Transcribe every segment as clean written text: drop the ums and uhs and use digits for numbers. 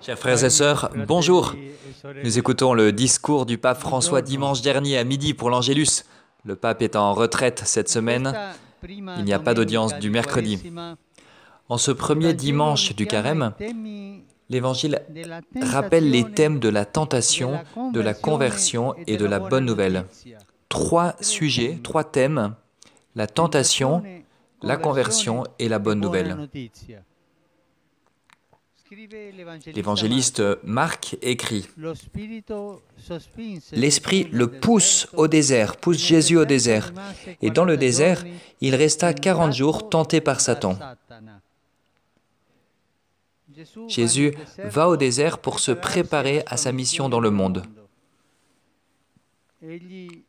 Chers frères et sœurs, bonjour. Nous écoutons le discours du pape François dimanche dernier à midi pour l'Angélus. Le pape est en retraite cette semaine. Il n'y a pas d'audience du mercredi. En ce premier dimanche du carême, l'Évangile rappelle les thèmes de la tentation, de la conversion et de la bonne nouvelle. Trois sujets, trois thèmes, la tentation, la conversion et la bonne nouvelle. L'évangéliste Marc écrit « L'Esprit le pousse au désert, pousse Jésus au désert, et dans le désert, il resta 40 jours tenté par Satan. » Jésus va au désert pour se préparer à sa mission dans le monde. Il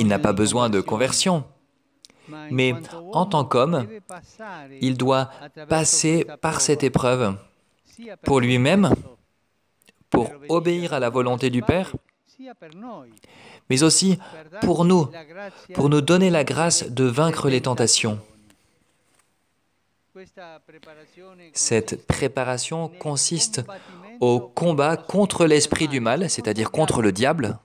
n'a pas besoin de conversion. Mais en tant qu'homme, il doit passer par cette épreuve pour lui-même, pour obéir à la volonté du Père, mais aussi pour nous donner la grâce de vaincre les tentations. Cette préparation consiste au combat contre l'esprit du mal, c'est-à-dire contre le diable.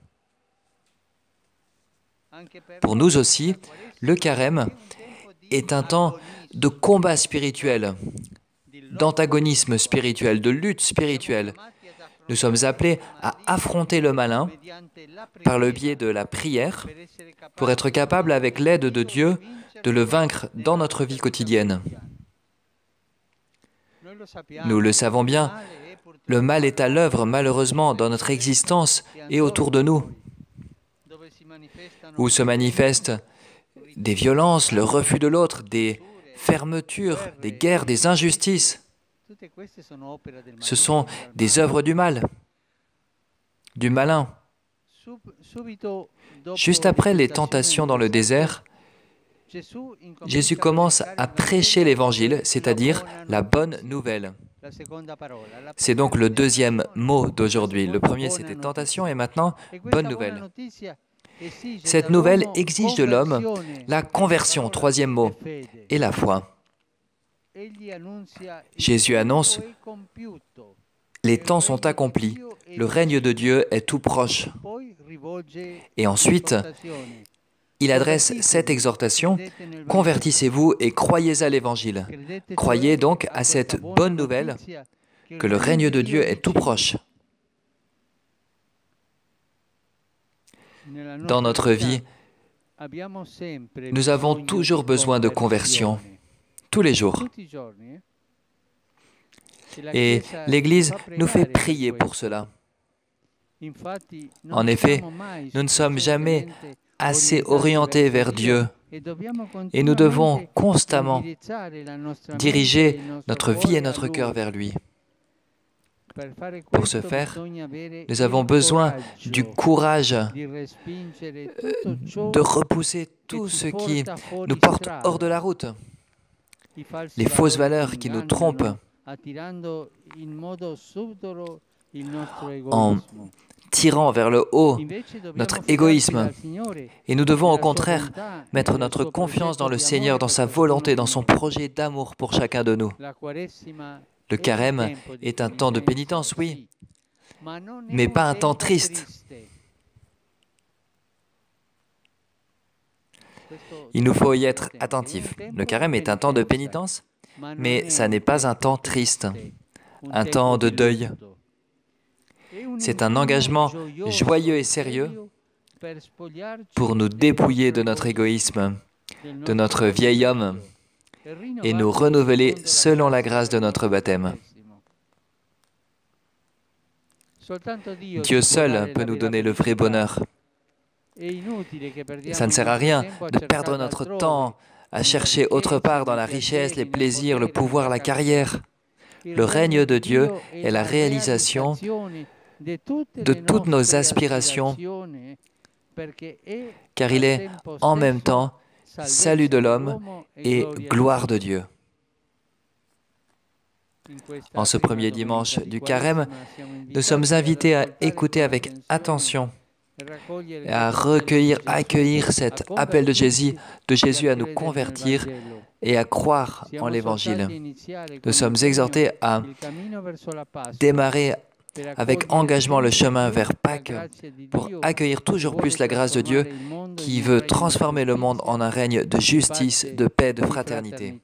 Pour nous aussi, le carême est un temps de combat spirituel, d'antagonisme spirituel, de lutte spirituelle. Nous sommes appelés à affronter le malin par le biais de la prière pour être capables, avec l'aide de Dieu, de le vaincre dans notre vie quotidienne. Nous le savons bien, le mal est à l'œuvre malheureusement dans notre existence et autour de nous, où se manifestent des violences, le refus de l'autre, des fermetures, des guerres, des injustices. Ce sont des œuvres du mal, du malin. Juste après les tentations dans le désert, Jésus commence à prêcher l'Évangile, c'est-à-dire la bonne nouvelle. C'est donc le deuxième mot d'aujourd'hui. Le premier, c'était tentation, et maintenant, bonne nouvelle. Cette nouvelle exige de l'homme la conversion, troisième mot, et la foi. Jésus annonce « Les temps sont accomplis, le règne de Dieu est tout proche. » Et ensuite, il adresse cette exhortation « Convertissez-vous et croyez à l'Évangile. » Croyez donc à cette bonne nouvelle que le règne de Dieu est tout proche. Dans notre vie, nous avons toujours besoin de conversion, tous les jours. Et l'Église nous fait prier pour cela. En effet, nous ne sommes jamais assez orientés vers Dieu et nous devons constamment diriger notre vie et notre cœur vers lui. Pour ce faire, nous avons besoin du courage de repousser tout ce qui nous porte hors de la route, les fausses valeurs qui nous trompent, en tirant vers le haut notre égoïsme. Et nous devons au contraire mettre notre confiance dans le Seigneur, dans sa volonté, dans son projet d'amour pour chacun de nous. Le carême est un temps de pénitence, oui, mais pas un temps triste. Il nous faut y être attentifs. Le carême est un temps de pénitence, mais ça n'est pas un temps triste, un temps de deuil. C'est un engagement joyeux et sérieux pour nous dépouiller de notre égoïsme, de notre vieil homme, et nous renouveler selon la grâce de notre baptême. Dieu seul peut nous donner le vrai bonheur. Ça ne sert à rien de perdre notre temps à chercher autre part dans la richesse, les plaisirs, le pouvoir, la carrière. Le règne de Dieu est la réalisation de toutes nos aspirations, car il est en même temps salut de l'homme et gloire de Dieu. En ce premier dimanche du carême, nous sommes invités à écouter avec attention et à recueillir, accueillir cet appel de Jésus à nous convertir et à croire en l'Évangile. Nous sommes exhortés à démarrer avec engagement le chemin vers Pâques pour accueillir toujours plus la grâce de Dieu qui veut transformer le monde en un règne de justice, de paix, de fraternité.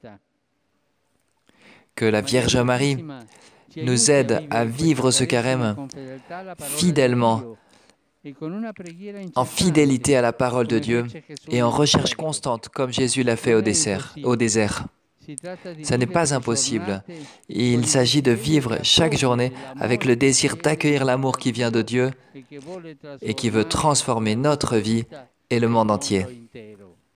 Que la Vierge Marie nous aide à vivre ce carême fidèlement, en fidélité à la parole de Dieu et en recherche constante, comme Jésus l'a fait au désert. Ça n'est pas impossible. Il s'agit de vivre chaque journée avec le désir d'accueillir l'amour qui vient de Dieu et qui veut transformer notre vie et le monde entier.